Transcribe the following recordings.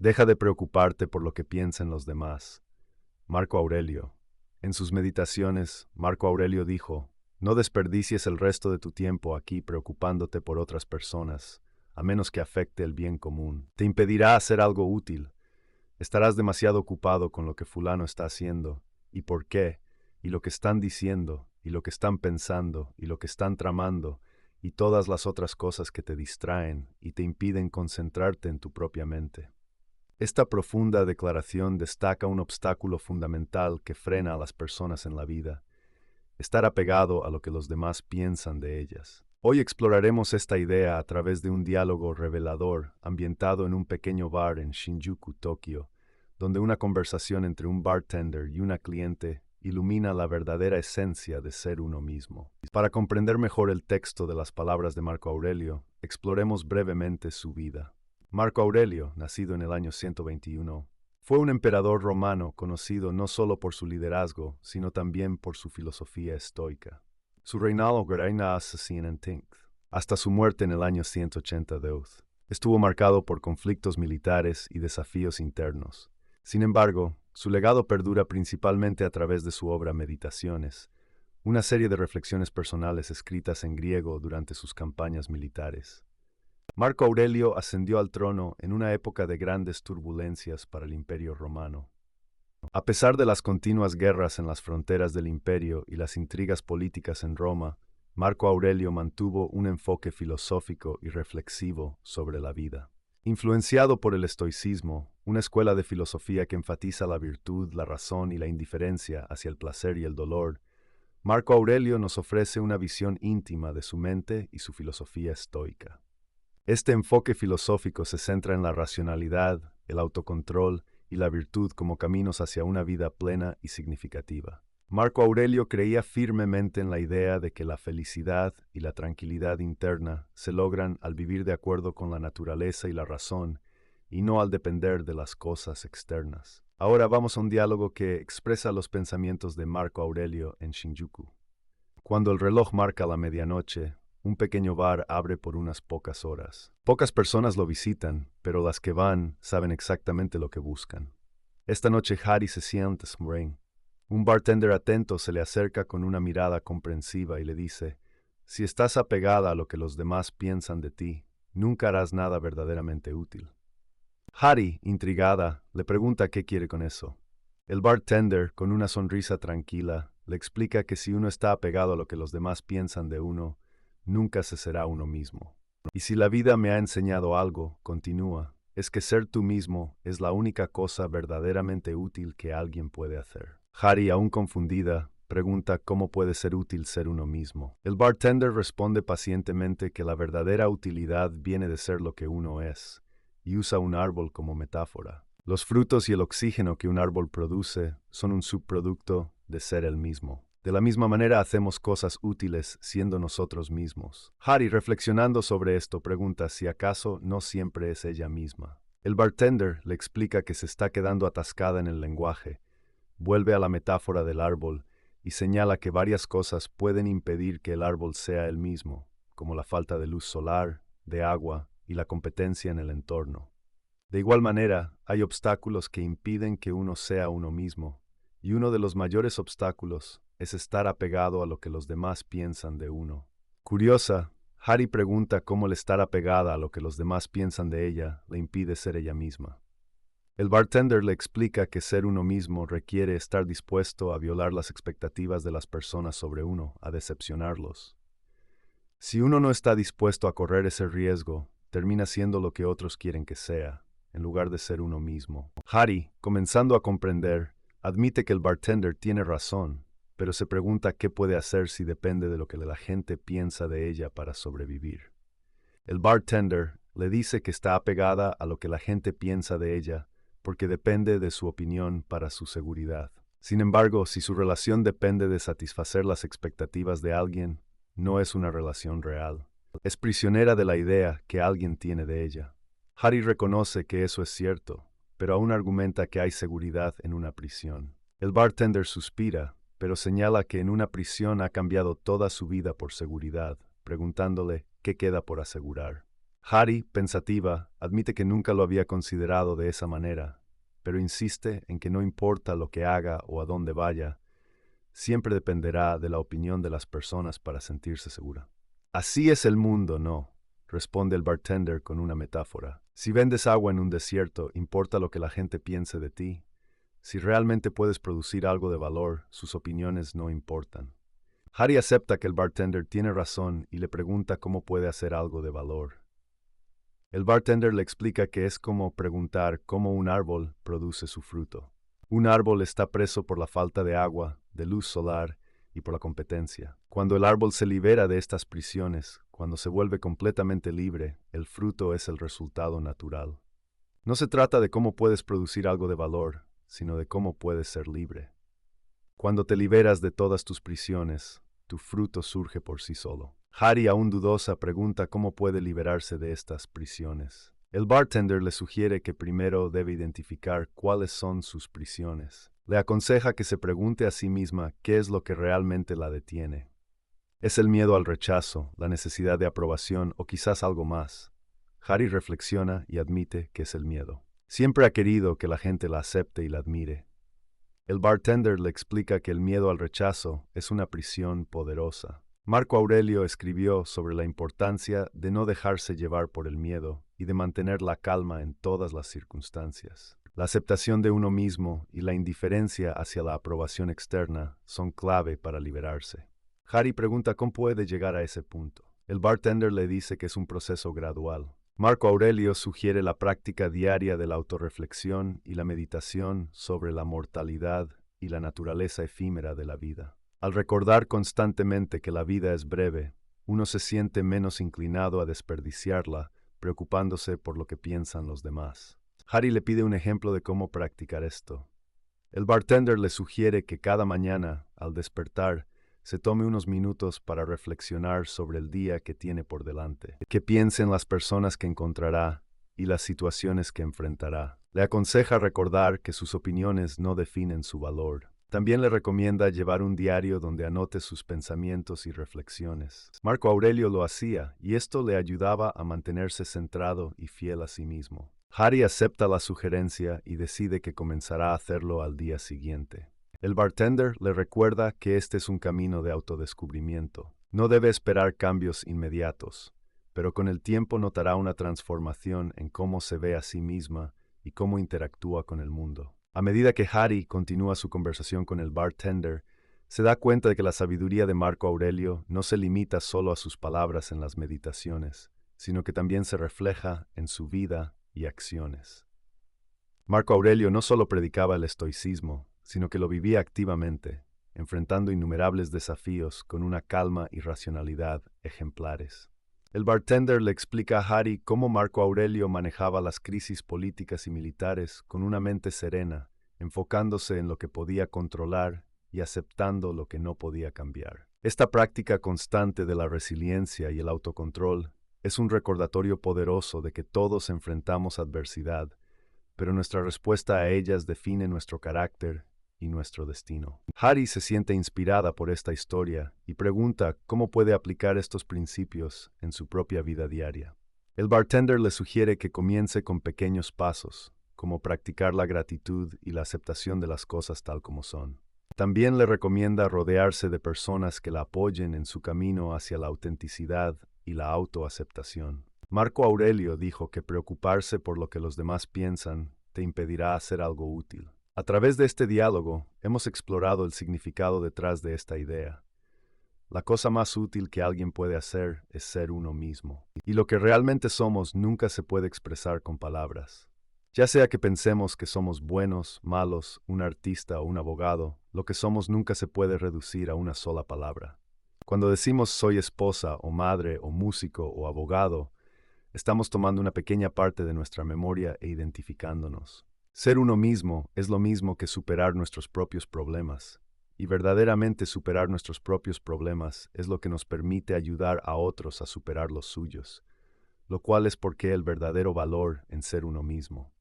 Deja de preocuparte por lo que piensen los demás. Marco Aurelio. En sus meditaciones, Marco Aurelio dijo: no desperdicies el resto de tu tiempo aquí preocupándote por otras personas, a menos que afecte el bien común. Te impedirá hacer algo útil. Estarás demasiado ocupado con lo que fulano está haciendo, y por qué, y lo que están diciendo, y lo que están pensando, y lo que están tramando, y todas las otras cosas que te distraen y te impiden concentrarte en tu propia mente. Esta profunda declaración destaca un obstáculo fundamental que frena a las personas en la vida: estar apegado a lo que los demás piensan de ellas. Hoy exploraremos esta idea a través de un diálogo revelador ambientado en un pequeño bar en Shinjuku, Tokio, donde una conversación entre un bartender y una cliente ilumina la verdadera esencia de ser uno mismo. Para comprender mejor el texto de las palabras de Marco Aurelio, exploremos brevemente su vida. Marco Aurelio, nacido en el año 121, fue un emperador romano conocido no solo por su liderazgo, sino también por su filosofía estoica. Su reinado hasta su muerte en el año 182 estuvo marcado por conflictos militares y desafíos internos. Sin embargo, su legado perdura principalmente a través de su obra Meditaciones, una serie de reflexiones personales escritas en griego durante sus campañas militares. Marco Aurelio ascendió al trono en una época de grandes turbulencias para el Imperio Romano. A pesar de las continuas guerras en las fronteras del imperio y las intrigas políticas en Roma, Marco Aurelio mantuvo un enfoque filosófico y reflexivo sobre la vida. Influenciado por el estoicismo, una escuela de filosofía que enfatiza la virtud, la razón y la indiferencia hacia el placer y el dolor, Marco Aurelio nos ofrece una visión íntima de su mente y su filosofía estoica. Este enfoque filosófico se centra en la racionalidad, el autocontrol y la virtud como caminos hacia una vida plena y significativa. Marco Aurelio creía firmemente en la idea de que la felicidad y la tranquilidad interna se logran al vivir de acuerdo con la naturaleza y la razón, y no al depender de las cosas externas. Ahora vamos a un diálogo que expresa los pensamientos de Marco Aurelio en Shinjuku. Cuando el reloj marca la medianoche, un pequeño bar abre por unas pocas horas. Pocas personas lo visitan, pero las que van saben exactamente lo que buscan. Esta noche Harry se sienta en un bartender atento se le acerca con una mirada comprensiva y le dice: si estás apegada a lo que los demás piensan de ti, nunca harás nada verdaderamente útil. Harry, intrigada, le pregunta qué quiere con eso. El bartender, con una sonrisa tranquila, le explica que si uno está apegado a lo que los demás piensan de uno, nunca se será uno mismo. Y si la vida me ha enseñado algo, continúa, es que ser tú mismo es la única cosa verdaderamente útil que alguien puede hacer. Harry, aún confundida, pregunta cómo puede ser útil ser uno mismo. El bartender responde pacientemente que la verdadera utilidad viene de ser lo que uno es, y usa un árbol como metáfora. Los frutos y el oxígeno que un árbol produce son un subproducto de ser el mismo. De la misma manera hacemos cosas útiles siendo nosotros mismos. Harry, reflexionando sobre esto, pregunta si acaso no siempre es ella misma. El bartender le explica que se está quedando atascada en el lenguaje, vuelve a la metáfora del árbol y señala que varias cosas pueden impedir que el árbol sea el mismo, como la falta de luz solar, de agua y la competencia en el entorno. De igual manera, hay obstáculos que impiden que uno sea uno mismo, y uno de los mayores obstáculos es estar apegado a lo que los demás piensan de uno. Curiosa, Harry pregunta cómo el estar apegada a lo que los demás piensan de ella le impide ser ella misma. El bartender le explica que ser uno mismo requiere estar dispuesto a violar las expectativas de las personas sobre uno, a decepcionarlos. Si uno no está dispuesto a correr ese riesgo, termina siendo lo que otros quieren que sea, en lugar de ser uno mismo. Harry, comenzando a comprender, admite que el bartender tiene razón, pero se pregunta qué puede hacer si depende de lo que la gente piensa de ella para sobrevivir. El bartender le dice que está apegada a lo que la gente piensa de ella, porque depende de su opinión para su seguridad. Sin embargo, si su relación depende de satisfacer las expectativas de alguien, no es una relación real. Es prisionera de la idea que alguien tiene de ella. Harry reconoce que eso es cierto, pero aún argumenta que hay seguridad en una prisión. El bartender suspira, pero señala que en una prisión ha cambiado toda su vida por seguridad, preguntándole qué queda por asegurar. Harry, pensativa, admite que nunca lo había considerado de esa manera, pero insiste en que no importa lo que haga o a dónde vaya, siempre dependerá de la opinión de las personas para sentirse segura. Así es el mundo, ¿no? Responde el bartender con una metáfora. Si vendes agua en un desierto, importa lo que la gente piense de ti. Si realmente puedes producir algo de valor, sus opiniones no importan. Harry acepta que el bartender tiene razón y le pregunta cómo puede hacer algo de valor. El bartender le explica que es como preguntar cómo un árbol produce su fruto. Un árbol está preso por la falta de agua, de luz solar y por la competencia. Cuando el árbol se libera de estas prisiones, cuando se vuelve completamente libre, el fruto es el resultado natural. No se trata de cómo puedes producir algo de valor, sino de cómo puedes ser libre. Cuando te liberas de todas tus prisiones, tu fruto surge por sí solo. Harry, aún dudosa, pregunta cómo puede liberarse de estas prisiones. El bartender le sugiere que primero debe identificar cuáles son sus prisiones. Le aconseja que se pregunte a sí misma qué es lo que realmente la detiene. ¿Es el miedo al rechazo, la necesidad de aprobación o quizás algo más? Harry reflexiona y admite que es el miedo. Siempre ha querido que la gente la acepte y la admire. El bartender le explica que el miedo al rechazo es una prisión poderosa. Marco Aurelio escribió sobre la importancia de no dejarse llevar por el miedo y de mantener la calma en todas las circunstancias. La aceptación de uno mismo y la indiferencia hacia la aprobación externa son clave para liberarse. Harry pregunta cómo puede llegar a ese punto. El bartender le dice que es un proceso gradual. Marco Aurelio sugiere la práctica diaria de la autorreflexión y la meditación sobre la mortalidad y la naturaleza efímera de la vida. Al recordar constantemente que la vida es breve, uno se siente menos inclinado a desperdiciarla, preocupándose por lo que piensan los demás. Harry le pide un ejemplo de cómo practicar esto. El bartender le sugiere que cada mañana, al despertar, se tome unos minutos para reflexionar sobre el día que tiene por delante, que piense en las personas que encontrará y las situaciones que enfrentará. Le aconseja recordar que sus opiniones no definen su valor. También le recomienda llevar un diario donde anote sus pensamientos y reflexiones. Marco Aurelio lo hacía, y esto le ayudaba a mantenerse centrado y fiel a sí mismo. Harry acepta la sugerencia y decide que comenzará a hacerlo al día siguiente. El bartender le recuerda que este es un camino de autodescubrimiento. No debe esperar cambios inmediatos, pero con el tiempo notará una transformación en cómo se ve a sí misma y cómo interactúa con el mundo. A medida que Harry continúa su conversación con el bartender, se da cuenta de que la sabiduría de Marco Aurelio no se limita solo a sus palabras en las meditaciones, sino que también se refleja en su vida y acciones. Marco Aurelio no solo predicaba el estoicismo, sino que lo vivía activamente, enfrentando innumerables desafíos con una calma y racionalidad ejemplares. El bartender le explica a Harry cómo Marco Aurelio manejaba las crisis políticas y militares con una mente serena, enfocándose en lo que podía controlar y aceptando lo que no podía cambiar. Esta práctica constante de la resiliencia y el autocontrol es un recordatorio poderoso de que todos enfrentamos adversidad, pero nuestra respuesta a ellas define nuestro carácter y nuestro destino. Harry se siente inspirada por esta historia y pregunta cómo puede aplicar estos principios en su propia vida diaria. El bartender le sugiere que comience con pequeños pasos, como practicar la gratitud y la aceptación de las cosas tal como son. También le recomienda rodearse de personas que la apoyen en su camino hacia la autenticidad y la autoaceptación. Marco Aurelio dijo que preocuparse por lo que los demás piensan te impedirá hacer algo útil. A través de este diálogo, hemos explorado el significado detrás de esta idea. La cosa más útil que alguien puede hacer es ser uno mismo. Y lo que realmente somos nunca se puede expresar con palabras. Ya sea que pensemos que somos buenos, malos, un artista o un abogado, lo que somos nunca se puede reducir a una sola palabra. Cuando decimos soy esposa o madre o músico o abogado, estamos tomando una pequeña parte de nuestra memoria e identificándonos. Ser uno mismo es lo mismo que superar nuestros propios problemas, y verdaderamente superar nuestros propios problemas es lo que nos permite ayudar a otros a superar los suyos, lo cual es porque el verdadero valor en ser uno mismo.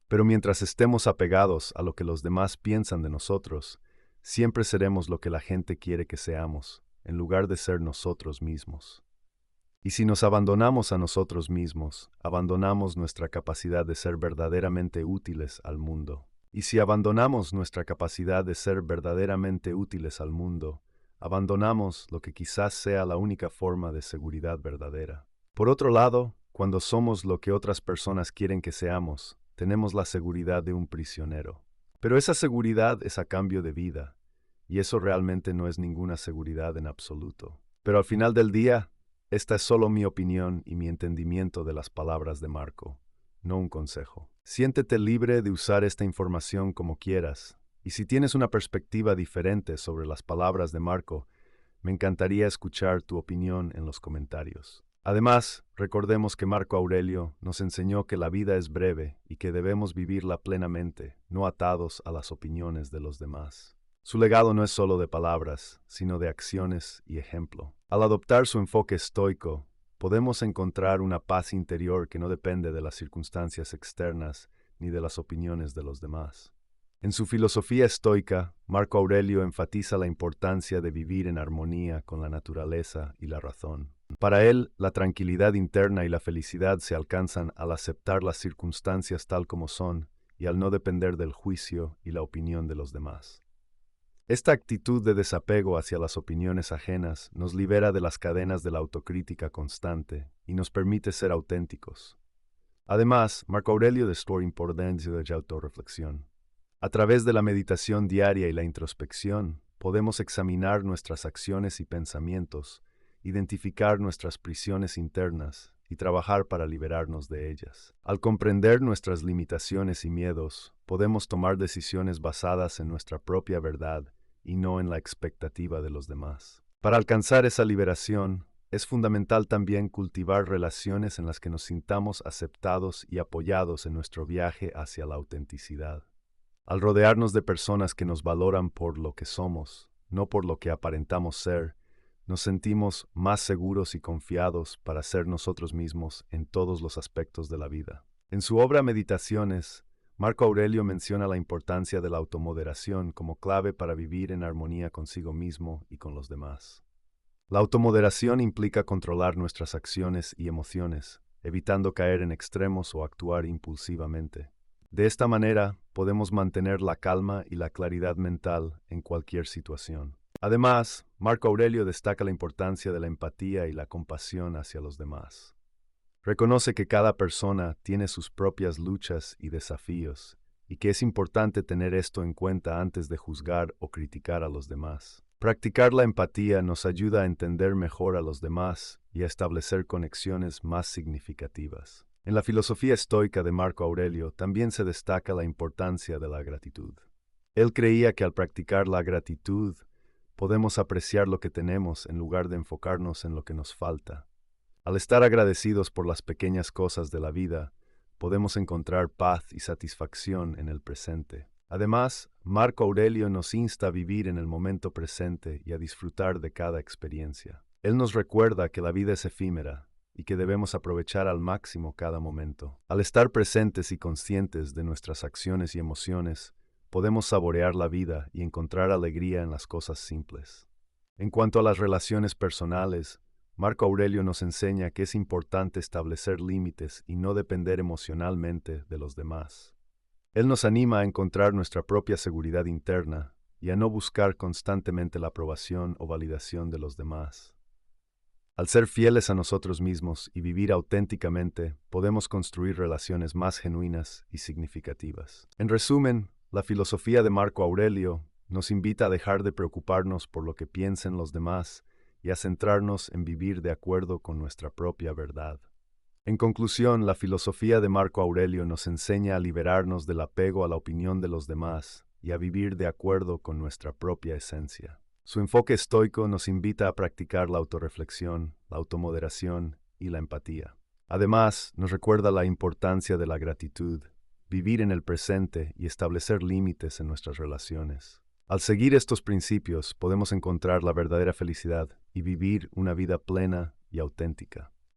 Pero mientras estemos apegados a lo que los demás piensan de nosotros, siempre seremos lo que la gente quiere que seamos, en lugar de ser nosotros mismos. Y si nos abandonamos a nosotros mismos, abandonamos nuestra capacidad de ser verdaderamente útiles al mundo. Y si abandonamos nuestra capacidad de ser verdaderamente útiles al mundo, abandonamos lo que quizás sea la única forma de seguridad verdadera. Por otro lado, cuando somos lo que otras personas quieren que seamos, tenemos la seguridad de un prisionero. Pero esa seguridad es a cambio de vida, y eso realmente no es ninguna seguridad en absoluto. Pero al final del día, esta es solo mi opinión y mi entendimiento de las palabras de Marco, no un consejo. Siéntete libre de usar esta información como quieras, y si tienes una perspectiva diferente sobre las palabras de Marco, me encantaría escuchar tu opinión en los comentarios. Además, recordemos que Marco Aurelio nos enseñó que la vida es breve y que debemos vivirla plenamente, no atados a las opiniones de los demás. Su legado no es solo de palabras, sino de acciones y ejemplo. Al adoptar su enfoque estoico, podemos encontrar una paz interior que no depende de las circunstancias externas ni de las opiniones de los demás. En su filosofía estoica, Marco Aurelio enfatiza la importancia de vivir en armonía con la naturaleza y la razón. Para él, la tranquilidad interna y la felicidad se alcanzan al aceptar las circunstancias tal como son y al no depender del juicio y la opinión de los demás. Esta actitud de desapego hacia las opiniones ajenas nos libera de las cadenas de la autocrítica constante y nos permite ser auténticos. Además, Marco Aurelio destaca la importancia de la autorreflexión. A través de la meditación diaria y la introspección, podemos examinar nuestras acciones y pensamientos, identificar nuestras prisiones internas y trabajar para liberarnos de ellas. Al comprender nuestras limitaciones y miedos, podemos tomar decisiones basadas en nuestra propia verdad y no en la expectativa de los demás. Para alcanzar esa liberación, es fundamental también cultivar relaciones en las que nos sintamos aceptados y apoyados en nuestro viaje hacia la autenticidad. Al rodearnos de personas que nos valoran por lo que somos, no por lo que aparentamos ser, nos sentimos más seguros y confiados para ser nosotros mismos en todos los aspectos de la vida. En su obra Meditaciones, Marco Aurelio menciona la importancia de la automoderación como clave para vivir en armonía consigo mismo y con los demás. La automoderación implica controlar nuestras acciones y emociones, evitando caer en extremos o actuar impulsivamente. De esta manera, podemos mantener la calma y la claridad mental en cualquier situación. Además, Marco Aurelio destaca la importancia de la empatía y la compasión hacia los demás. Reconoce que cada persona tiene sus propias luchas y desafíos, y que es importante tener esto en cuenta antes de juzgar o criticar a los demás. Practicar la empatía nos ayuda a entender mejor a los demás y a establecer conexiones más significativas. En la filosofía estoica de Marco Aurelio también se destaca la importancia de la gratitud. Él creía que al practicar la gratitud, podemos apreciar lo que tenemos en lugar de enfocarnos en lo que nos falta. Al estar agradecidos por las pequeñas cosas de la vida, podemos encontrar paz y satisfacción en el presente. Además, Marco Aurelio nos insta a vivir en el momento presente y a disfrutar de cada experiencia. Él nos recuerda que la vida es efímera y que debemos aprovechar al máximo cada momento. Al estar presentes y conscientes de nuestras acciones y emociones, podemos saborear la vida y encontrar alegría en las cosas simples. En cuanto a las relaciones personales, Marco Aurelio nos enseña que es importante establecer límites y no depender emocionalmente de los demás. Él nos anima a encontrar nuestra propia seguridad interna y a no buscar constantemente la aprobación o validación de los demás. Al ser fieles a nosotros mismos y vivir auténticamente, podemos construir relaciones más genuinas y significativas. En resumen, la filosofía de Marco Aurelio nos invita a dejar de preocuparnos por lo que piensen los demás y a centrarnos en vivir de acuerdo con nuestra propia verdad. En conclusión, la filosofía de Marco Aurelio nos enseña a liberarnos del apego a la opinión de los demás y a vivir de acuerdo con nuestra propia esencia. Su enfoque estoico nos invita a practicar la autorreflexión, la automoderación y la empatía. Además, nos recuerda la importancia de la gratitud, vivir en el presente y establecer límites en nuestras relaciones. Al seguir estos principios, podemos encontrar la verdadera felicidad y vivir una vida plena y auténtica.